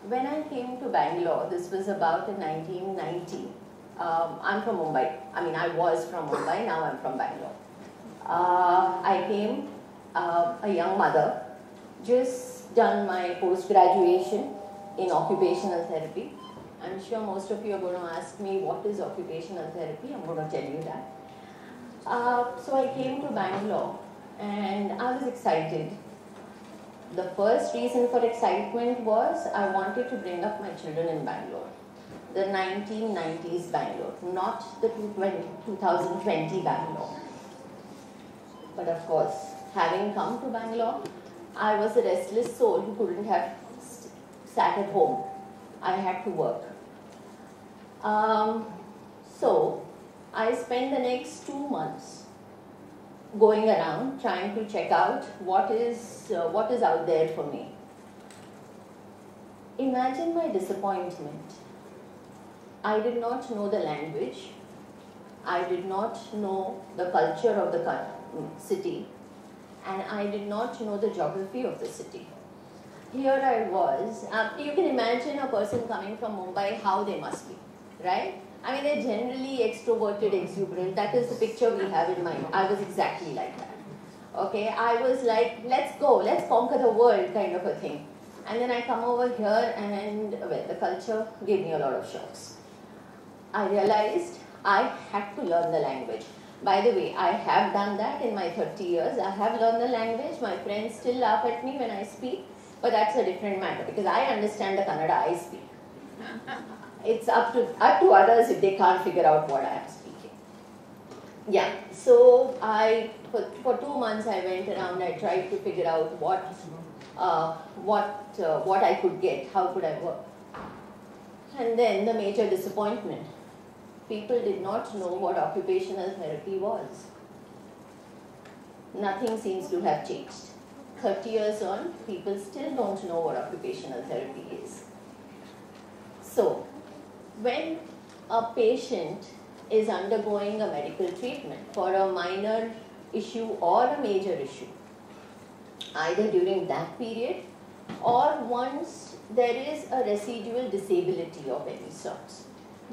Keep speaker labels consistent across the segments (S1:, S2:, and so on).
S1: when I came to Bangalore, this was about in 1990. I'm from Mumbai. I mean, I was from Mumbai, now I'm from Bangalore. I came a young mother, just done my post-graduation in occupational therapy. I'm sure most of you are going to ask me, what is occupational therapy? I'm going to tell you that. So I came to Bangalore and I was excited. The first reason for excitement was I wanted to bring up my children in Bangalore. The 1990s Bangalore, not the 2020 Bangalore. But of course, having come to Bangalore, I was a restless soul who couldn't have sat at home. I had to work. So I spent the next 2 months going around trying to check out what is out there for me. Imagine my disappointment. I did not know the language. I did not know the culture of the city, and I did not know the geography of the city. Here I was. You can imagine a person coming from Mumbai, how they must be, right? I mean, they're generally extroverted, exuberant. That is the picture we have in mind. I was exactly like that. Okay, I was like, let's go, let's conquer the world kind of a thing. And then I come over here and, well, the culture gave me a lot of shocks. I realized I had to learn the language. By the way, I have done that in my 30 years. I have learned the language. My friends still laugh at me when I speak, but that's a different matter because I understand the Kannada I speak. It's up to others if they can't figure out what I am speaking. Yeah, so for 2 months I went around. I tried to figure out what I could get, how could I work. And then the major disappointment. People did not know what occupational therapy was. Nothing seems to have changed. 30 years on, people still don't know what occupational therapy is. So, when a patient is undergoing a medical treatment for a minor issue or a major issue, either during that period or once there is a residual disability of any sorts,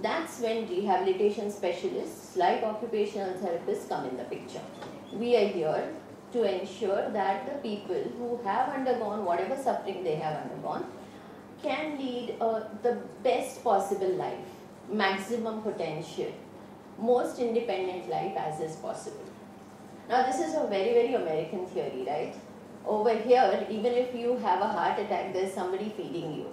S1: that's when rehabilitation specialists like occupational therapists come in the picture. We are here to ensure that the people who have undergone whatever suffering they have undergone can lead the best possible life, maximum potential, most independent life as is possible. Now this is a very, very American theory, right? Over here, even if you have a heart attack, there's somebody feeding you.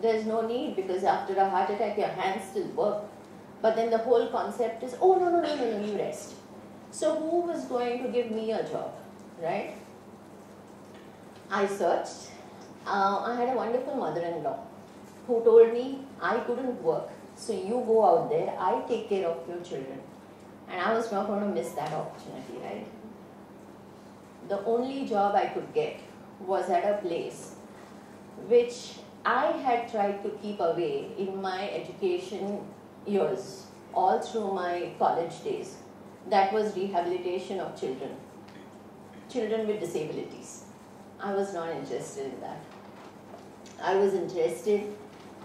S1: There's no need because after a heart attack, your hands still work. But then the whole concept is, oh, no, you rest. So who was going to give me a job, right? I searched. I had a wonderful mother-in-law who told me I couldn't work. So you go out there, I take care of your children. And I was not going to miss that opportunity, right? The only job I could get was at a place which I had tried to keep away in my education years, all through my college days. That was rehabilitation of children with disabilities. I was not interested in that. I was interested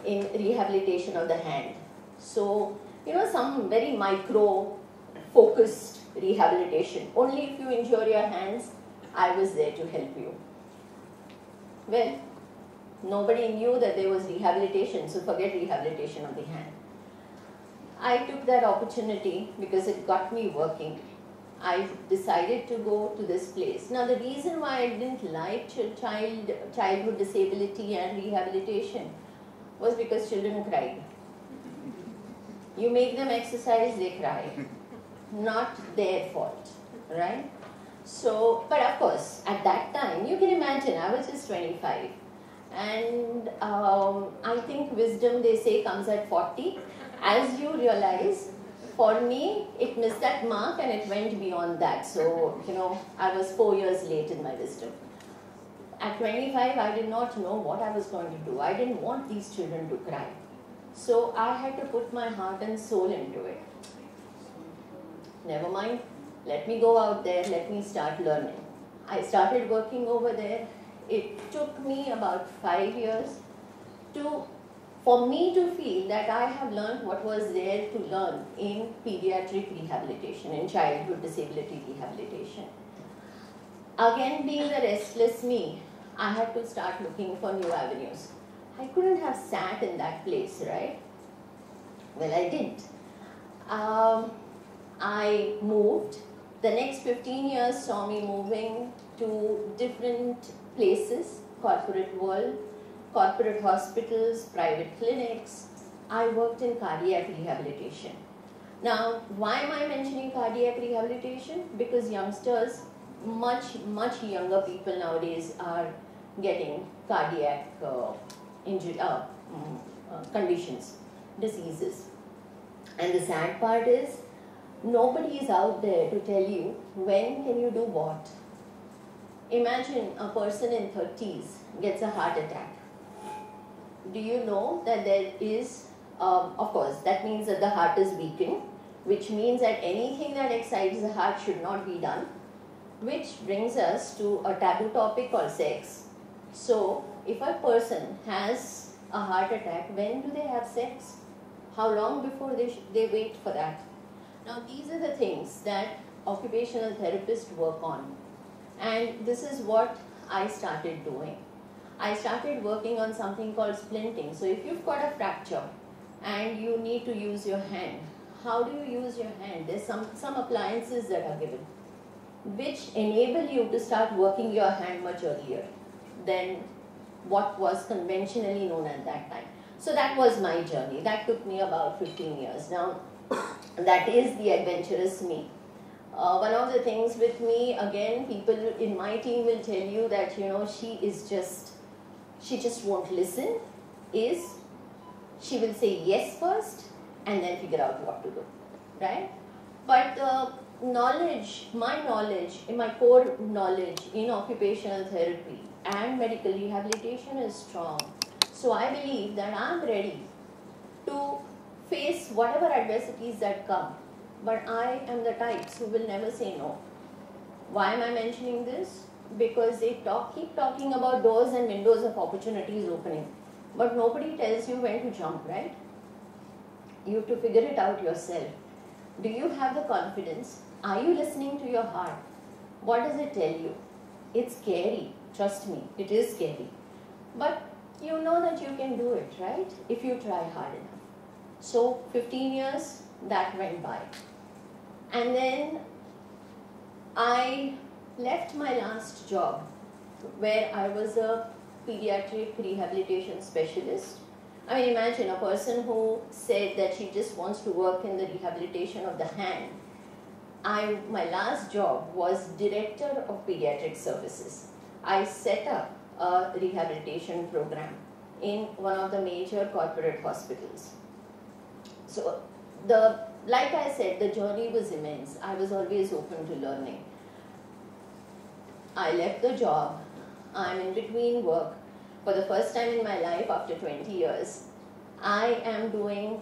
S1: in rehabilitation of the hand. So, some very micro-focused rehabilitation. Only if you injure your hands, I was there to help you. Well, nobody knew that there was rehabilitation, so forget rehabilitation of the hand. I took that opportunity because it got me working. I decided to go to this place. Now the reason why I didn't like childhood disability and rehabilitation was because children cried. You make them exercise, they cry. Not their fault, right? So, but of course, at that time, you can imagine, I was just 25. And I think wisdom, they say, comes at 40. As you realize, for me, it missed that mark and it went beyond that. So, I was 4 years late in my wisdom. At 25, I did not know what I was going to do. I didn't want these children to cry. So, I had to put my heart and soul into it. Never mind, let me go out there, let me start learning. I started working over there. It took me about 5 years to, for me to feel that I have learned what was there to learn in pediatric rehabilitation, in childhood disability rehabilitation. Again, being the restless me, I had to start looking for new avenues. I couldn't have sat in that place, right? Well, I didn't. I moved. The next 15 years saw me moving to different places, corporate world, corporate hospitals, private clinics. I worked in cardiac rehabilitation. Now, why am I mentioning cardiac rehabilitation? Because youngsters, much younger people nowadays are getting cardiac conditions, diseases. And the sad part is, nobody is out there to tell you when can you do what. Imagine a person in 30s gets a heart attack. Do you know that there is, of course, that means that the heart is weakened, which means that anything that excites the heart should not be done, which brings us to a taboo topic called sex. So, if a person has a heart attack, when do they have sex? How long before they wait for that? Now, these are the things that occupational therapists work on. And this is what I started doing. I started working on something called splinting. So if you've got a fracture and you need to use your hand, how do you use your hand? There's some appliances that are given, which enable you to start working your hand much earlier than what was conventionally known at that time. So that was my journey. That took me about 15 years. Now, that is the adventurous me. One of the things with me, again, people in my team will tell you that, you know, she just won't listen, is she will say yes first and then figure out what to do, right? But knowledge, my core knowledge in occupational therapy and medical rehabilitation is strong. So I believe that I'm ready to face whatever adversities that come. But I am the types who will never say no. Why am I mentioning this? Because they keep talking about doors and windows of opportunities opening. But nobody tells you when to jump, right? You have to figure it out yourself. Do you have the confidence? Are you listening to your heart? What does it tell you? It's scary. Trust me, it is scary. But you know that you can do it, right? If you try hard enough. So 15 years, that went by. And then I left my last job where I was a pediatric rehabilitation specialist. I mean, imagine a person who said that she just wants to work in the rehabilitation of the hand. My last job was director of pediatric services. I set up a rehabilitation program in one of the major corporate hospitals. So like I said, the journey was immense. I was always open to learning. I left the job. I'm in between work. For the first time in my life, after 20 years, I am doing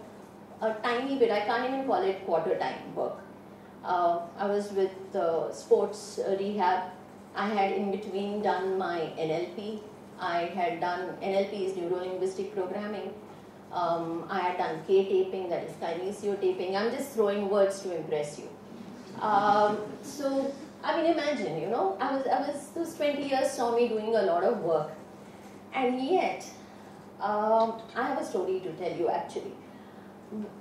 S1: a tiny bit, I can't even call it quarter-time work. I was with sports rehab. I had in between done my NLP. I had done, NLP is neuro-linguistic programming. I had done K-taping, that is kinesio-taping. I'm just throwing words to impress you. So, I mean, imagine, you know, those 20 years saw me doing a lot of work. And yet, I have a story to tell you actually.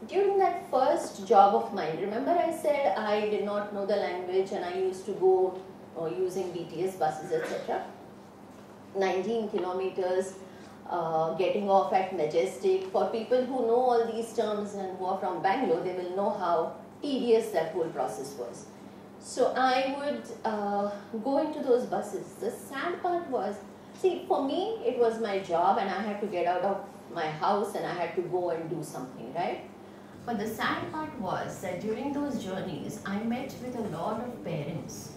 S1: During that first job of mine, remember I said I did not know the language and I used to go using BTS buses, etc. 19 kilometers, getting off at Majestic. For people who know all these terms and who are from Bangalore, they will know how tedious that whole process was. So I would go into those buses. The sad part was, see, for me, it was my job and I had to get out of my house and I had to go and do something, right? But the sad part was that during those journeys, I met with a lot of parents.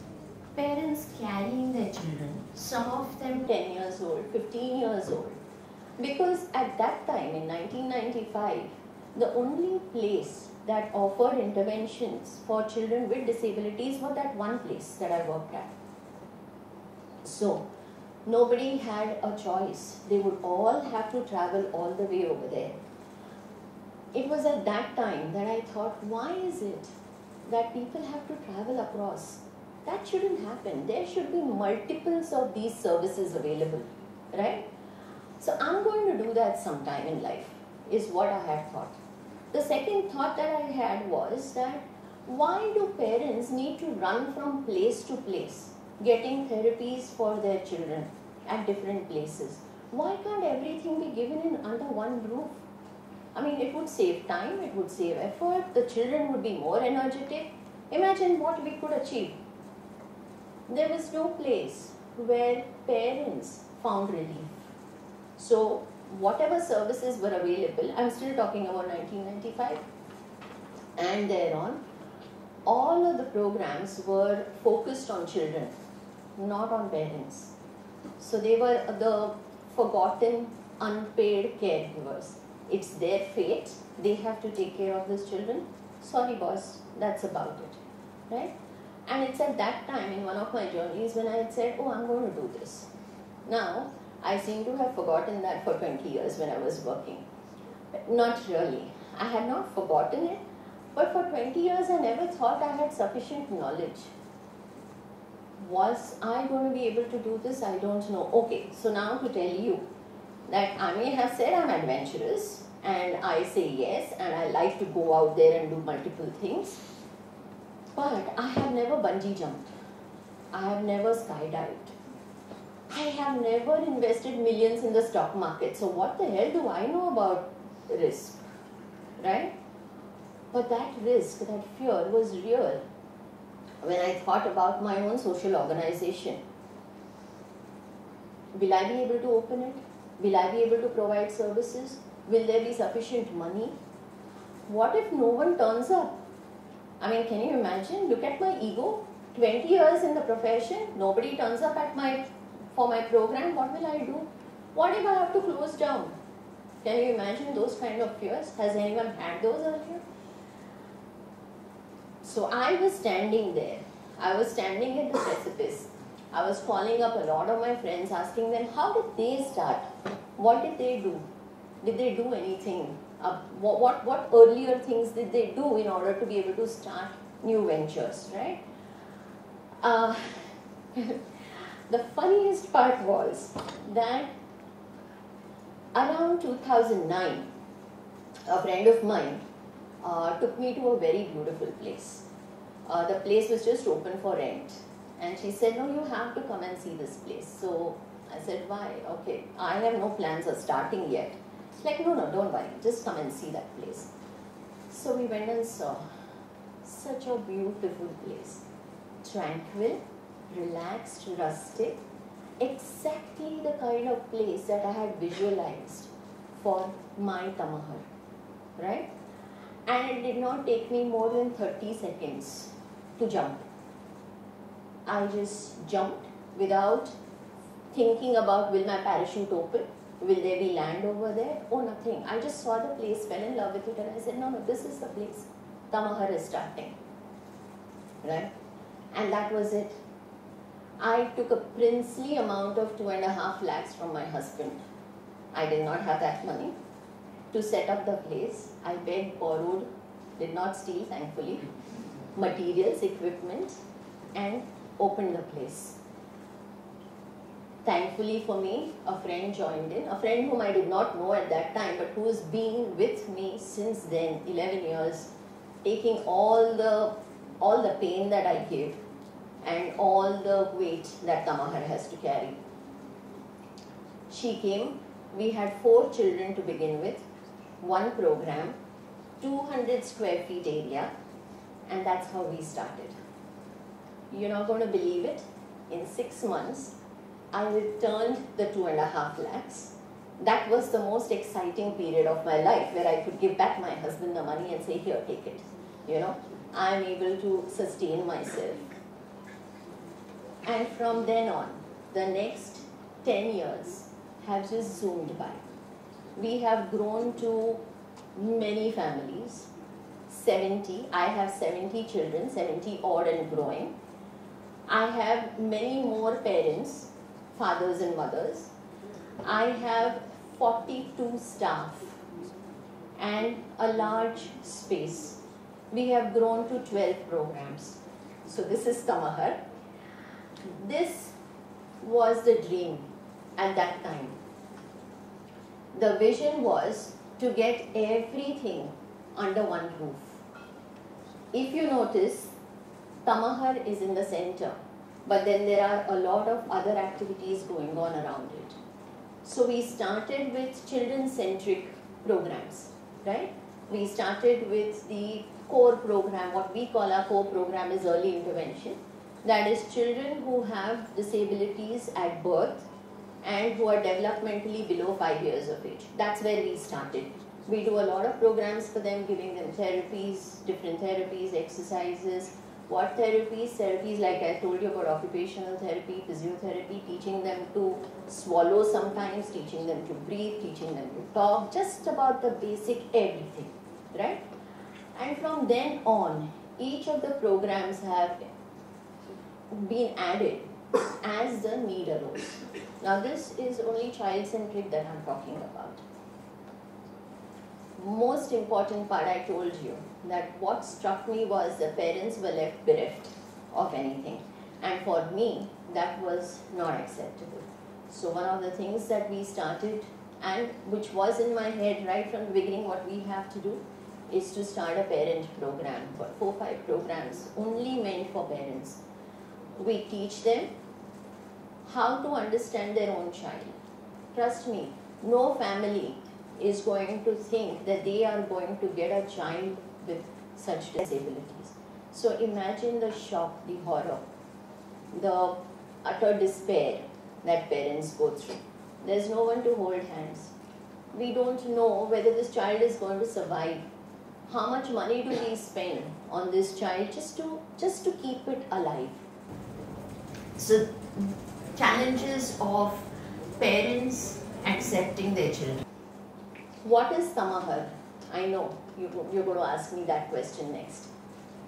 S1: Parents carrying their children, some of them 10 years old, 15 years old. Because at that time, in 1995, the only place that offered interventions for children with disabilities was that one place that I worked at. So, Nobody had a choice. They would all have to travel all the way over there. It was at that time that I thought, why is it that people have to travel across? That shouldn't happen. There should be multiples of these services available, right? So I'm going to do that sometime in life, is what I had thought. The second thought that I had was that why do parents need to run from place to place, getting therapies for their children at different places? Why can't everything be given in under one roof? I mean, it would save time, it would save effort, the children would be more energetic. Imagine what we could achieve. There was no place where parents found relief. So, whatever services were available, I'm still talking about 1995 and thereon, all of the programs were focused on children, not on parents. So, they were the forgotten, unpaid caregivers. It's their fate, they have to take care of these children. Sorry boss, that's about it, right? And it's at that time in one of my journeys when I had said, oh, I'm going to do this. Now, I seem to have forgotten that for 20 years when I was working. Not really. I had not forgotten it, but for 20 years I never thought I had sufficient knowledge. Was I going to be able to do this? I don't know. Okay, so now to tell you that I may have said I'm adventurous and I say yes and I like to go out there and do multiple things, but I have never bungee jumped. I have never skydived. I have never invested millions in the stock market. So what the hell do I know about risk, right? But that risk, that fear was real when I thought about my own social organization. Will I be able to open it? Will I be able to provide services? Will there be sufficient money? What if no one turns up? I mean, can you imagine? Look at my ego. 20 years in the profession, nobody turns up for my program. What will I do? What if I have to close down? Can you imagine those kind of fears? Has anyone had those earlier? So I was standing there. I was standing at the precipice. I was calling up a lot of my friends, asking them, how did they start? What did they do? Did they do anything? What earlier things did they do in order to be able to start new ventures, right? The funniest part was that around 2009, a friend of mine took me to a very beautiful place. The place was just open for rent. And she said, no, you have to come and see this place. So I said, why? Okay, I have no plans of starting yet. She's like, no, don't worry, just come and see that place. So we went and saw such a beautiful place. Tranquil, relaxed, rustic, exactly the kind of place that I had visualized for my Tamahar, right? And it did not take me more than 30 seconds to jump. I just jumped without thinking about, will my parachute open? Will there be land over there? Oh, nothing. I just saw the place, fell in love with it, and I said, no, this is the place. Tamahar is starting, right? And that was it. I took a princely amount of 2.5 lakhs from my husband. I did not have that money to set up the place. I begged, borrowed, did not steal, thankfully, materials, equipment, and opened the place. Thankfully for me, a friend joined in, a friend whom I did not know at that time, but who has been with me since then, 11 years, taking all the pain that I gave and all the weight that Tamahar has to carry. She came, we had 4 children to begin with, 1 program, 200 square feet area, and that's how we started. You're not going to believe it, in 6 months, I returned the 2.5 lakhs. That was the most exciting period of my life, where I could give back my husband the money and say, here, take it. You know, I'm able to sustain myself. And from then on, the next 10 years have just zoomed by. We have grown to many families, 70. I have 70 children, 70 odd and growing. I have many more parents fathers and mothers. I have 42 staff and a large space. We have grown to 12 programs. So this is Tamahar. This was the dream at that time. The vision was to get everything under one roof. If you notice, Tamahar is in the center, but then there are a lot of other activities going on around it. So we started with children-centric programs, right? We started with the core program. What we call our core program is early intervention. That is children who have disabilities at birth and who are developmentally below 5 years of age. That's where we started. We do a lot of programs for them, giving them therapies, different therapies, exercises. What therapies? Therapies like I told you about occupational therapy, physiotherapy, teaching them to swallow sometimes, teaching them to breathe, teaching them to talk, just about the basic everything, right? And from then on, each of the programs have been added as the need arose. Now this is only child-centric that I'm talking about. Most important part I told you, that what struck me was the parents were left bereft of anything. And for me, that was not acceptable. So one of the things that we started, and which was in my head right from the beginning, what we have to do is to start a parent program. For 4-5 programs only meant for parents. We teach them how to understand their own child. Trust me, no family is going to think that they are going to get a child with such disabilities. So imagine the shock, the horror, the utter despair that parents go through. There's no one to hold hands. We don't know whether this child is going to survive. How much money do we spend on this child just to keep it alive? So challenges of parents accepting their children. What is Tamahar? I know you're going to ask me that question next.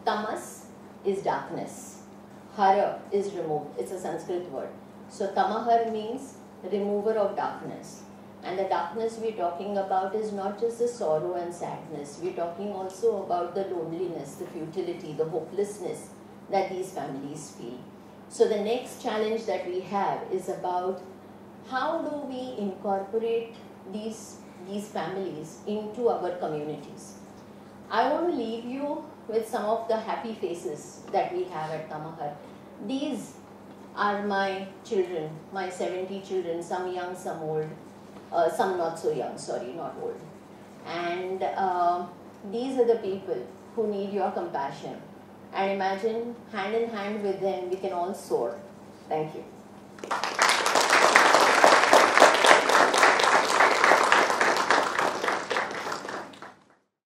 S1: Tamas is darkness. Hara is remove. It's a Sanskrit word. So Tamahar means remover of darkness. And the darkness we're talking about is not just the sorrow and sadness. We're talking also about the loneliness, the futility, the hopelessness that these families feel. So the next challenge that we have is about how do we incorporate these families into our communities. I want to leave you with some of the happy faces that we have at Tamahar. These are my children, my 70 children, some young, some old, some not so young, sorry, not old. And these are the people who need your compassion. And imagine, hand in hand with them, we can all soar. Thank you.